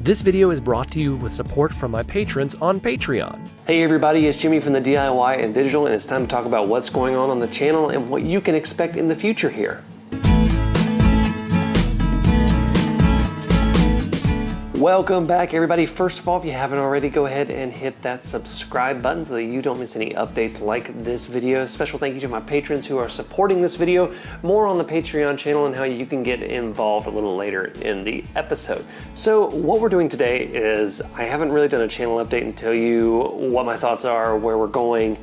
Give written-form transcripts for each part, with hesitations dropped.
This video is brought to you with support from my patrons on Patreon. Hey everybody, it's Jimmy from the DIY and Digital, and it's time to talk about what's going on the channel and what you can expect in the future here. Welcome back everybody. First of all, if you haven't already, go ahead and hit that subscribe button so that you don't miss any updates like this video. Special thank you to my patrons who are supporting this video. More on the Patreon channel and how you can get involved a little later in the episode. So what we're doing today is, I haven't really done a channel update and tell you what my thoughts are, where we're going,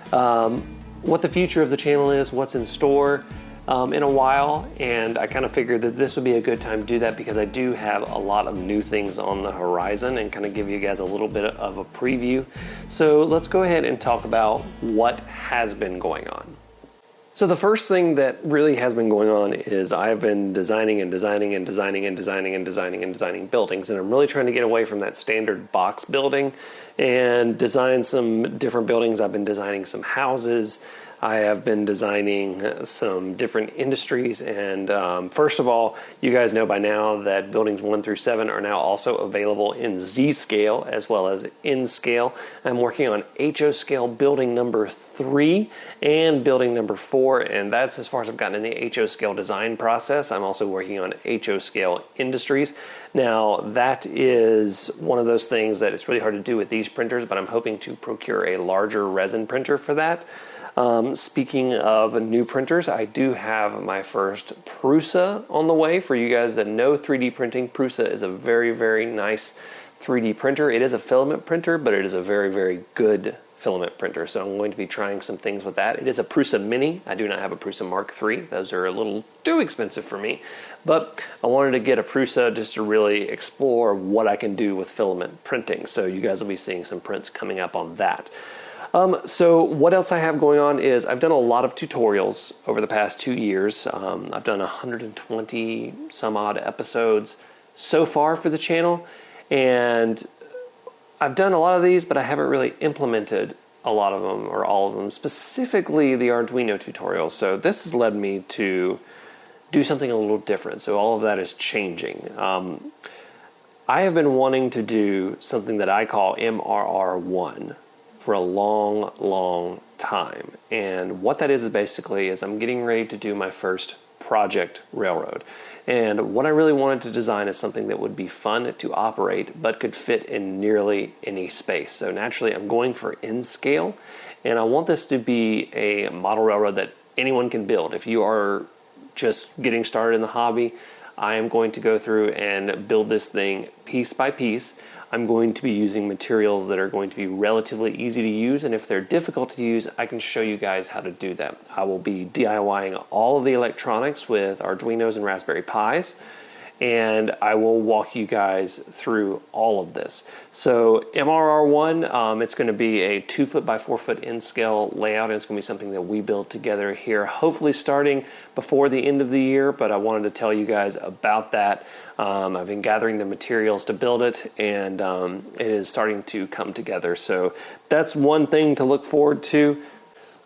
what the future of the channel is, what's in store. In a while, and I kind of figured that this would be a good time to do that because I do have a lot of new things on the horizon and kind of give you guys a little bit of a preview. So let's go ahead and talk about what has been going on. So the first thing that really has been going on is I've been designing buildings, and I'm really trying to get away from that standard box building and design some different buildings. I've been designing some houses. I have been designing some different industries, and first of all, you guys know by now that buildings 1 through 7 are now also available in Z scale as well as in scale. I'm working on HO scale building number 3 and building number 4, and that's as far as I've gotten in the HO scale design process. I'm also working on HO scale industries. Now that is one of those things that it's really hard to do with these printers, but I'm hoping to procure a larger resin printer for that. Speaking of new printers, I do have my first Prusa on the way. For you guys that know 3D printing, Prusa is a very, very nice 3D printer. It is a filament printer, but it is a very, very good filament printer. So I'm going to be trying some things with that. It is a Prusa Mini. I do not have a Prusa Mark III. Those are a little too expensive for me. But I wanted to get a Prusa just to really explore what I can do with filament printing. So you guys will be seeing some prints coming up on that. So what else I have going on is I've done a lot of tutorials over the past 2 years. I've done 120 some odd episodes so far for the channel, and I've done a lot of these, but I haven't really implemented a lot of them or all of them, specifically the Arduino tutorials. So this has led me to do something a little different. So all of that is changing. I have been wanting to do something that I call MRR1 for a long, long time. And what that is basically is I'm getting ready to do my first project railroad. And what I really wanted to design is something that would be fun to operate, but could fit in nearly any space. So naturally, I'm going for in scale, and I want this to be a model railroad that anyone can build. If you are just getting started in the hobby, I am going to go through and build this thing piece by piece. I'm going to be using materials that are going to be relatively easy to use, and if they're difficult to use, I can show you guys how to do that. I will be DIYing all of the electronics with Arduinos and Raspberry Pis, and I will walk you guys through all of this. So MRR1, it's going to be a 2 foot by 4 foot in scale layout, and it's going to be something that we build together here, hopefully starting before the end of the year, but I wanted to tell you guys about that. I've been gathering the materials to build it, and it is starting to come together. So that's one thing to look forward to.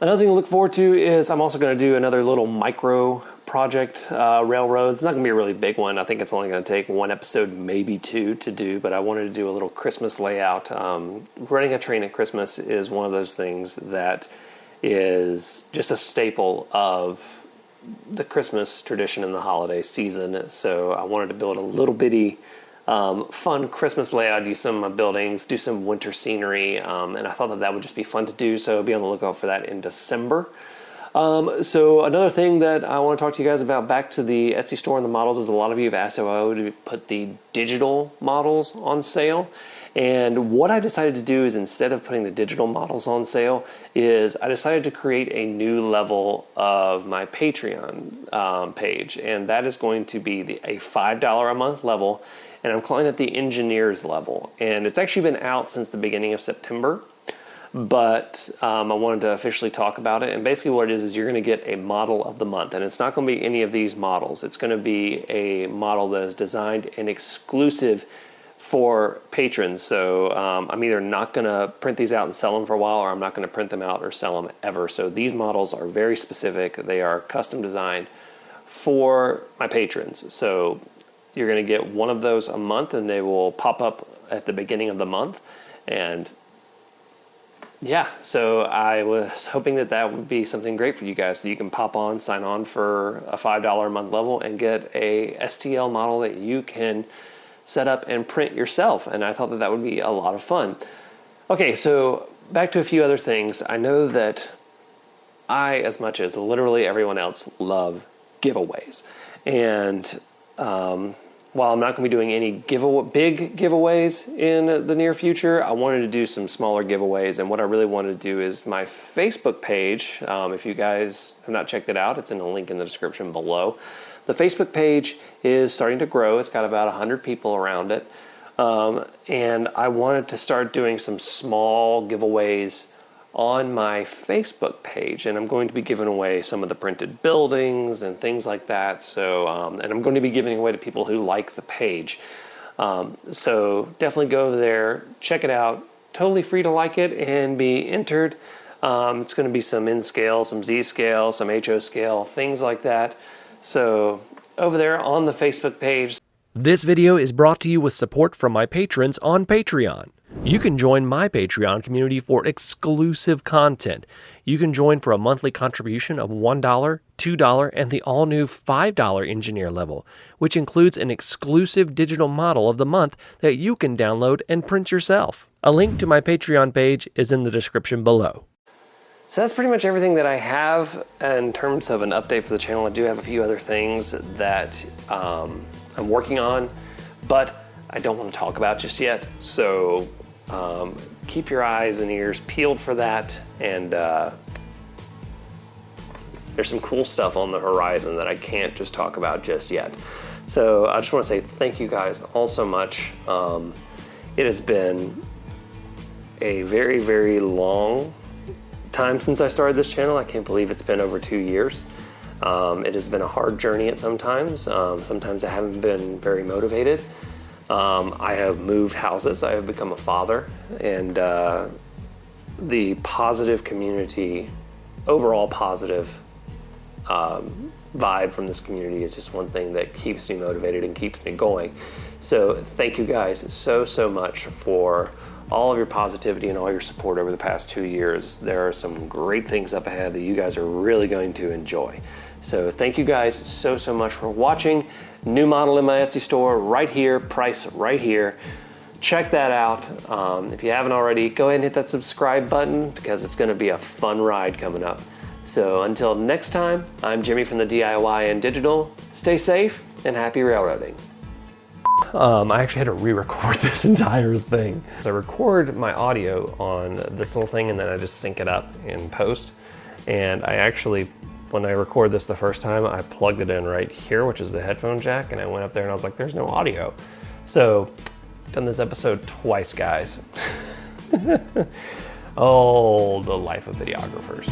Another thing to look forward to is I'm also going to do another little micro project railroad. It's not going to be a really big one. I think it's only going to take 1 episode, maybe 2 to do, but I wanted to do a little Christmas layout. Running a train at Christmas is one of those things that is just a staple of the Christmas tradition in the holiday season. So I wanted to build a little bitty fun Christmas layout, do some of my buildings, do some winter scenery, and I thought that that would just be fun to do, so be on the lookout for that in December. So another thing that I want to talk to you guys about, back to the Etsy store and the models, is a lot of you have asked if I would put the digital models on sale. And what I decided to do is, instead of putting the digital models on sale, is I decided to create a new level of my Patreon page. And that is going to be a $5 a month level. And I'm calling it the Engineers level. And it's actually been out since the beginning of September. But I wanted to officially talk about it. And basically what it is you're going to get a model of the month. And it's not going to be any of these models. It's going to be a model that is designed and exclusive for patrons. So I'm either not going to print these out and sell them for a while, or I'm not going to print them out or sell them ever. So these models are very specific. They are custom designed for my patrons. So You're going to get one of those a month, and they will pop up at the beginning of the month. And yeah, so I was hoping that that would be something great for you guys. So you can pop on, sign on for a $5 a month level and get a STL model that you can set up and print yourself. And I thought that that would be a lot of fun. Okay, so back to a few other things. I know that I, as much as literally everyone else, love giveaways. And while I'm not going to be doing any big giveaways in the near future, I wanted to do some smaller giveaways. And what I really wanted to do is my Facebook page. If you guys have not checked it out, it's in the link in the description below. The Facebook page is starting to grow. It's got about 100 people around it. And I wanted to start doing some small giveaways on my Facebook page, and I'm going to be giving away some of the printed buildings and things like that. So, and I'm going to be giving away to people who like the page. So definitely go over there, check it out. Totally free to like it and be entered. It's going to be some N scale, some Z scale, some HO scale, things like that. So over there on the Facebook page. This video is brought to you with support from my patrons on Patreon. You can join my Patreon community for exclusive content. You can join for a monthly contribution of $1, $2, and the all-new $5 engineer level, which includes an exclusive digital model of the month that you can download and print yourself. A link to my Patreon page is in the description below. So that's pretty much everything that I have in terms of an update for the channel. I do have a few other things that I'm working on, but I don't want to talk about just yet. So keep your eyes and ears peeled for that. And there's some cool stuff on the horizon that I can't just talk about just yet. So I just want to say thank you guys all so much. It has been a very, very long time since I started this channel. I can't believe it's been over 2 years. It has been a hard journey at sometimes. Sometimes I haven't been very motivated. I have moved houses. I have become a father, and the positive community, overall positive vibe from this community is just one thing that keeps me motivated and keeps me going. So thank you guys so much for all of your positivity and all your support over the past 2 years. There are some great things up ahead that you guys are really going to enjoy. So thank you guys so much for watching. New model in my Etsy store right here, price right here. Check that out. If you haven't already, go ahead and hit that subscribe button because it's going to be a fun ride coming up. So until next time, I'm Jimmy from the DIY and Digital. Stay safe and happy railroading. I actually had to re-record this entire thing. So I record my audio on this little thing and then I just sync it up in post. And I actually, when I record this the first time, I plugged it in right here, which is the headphone jack, and I went up there and I was like, there's no audio. So, done this episode twice, guys. Oh, the life of videographers.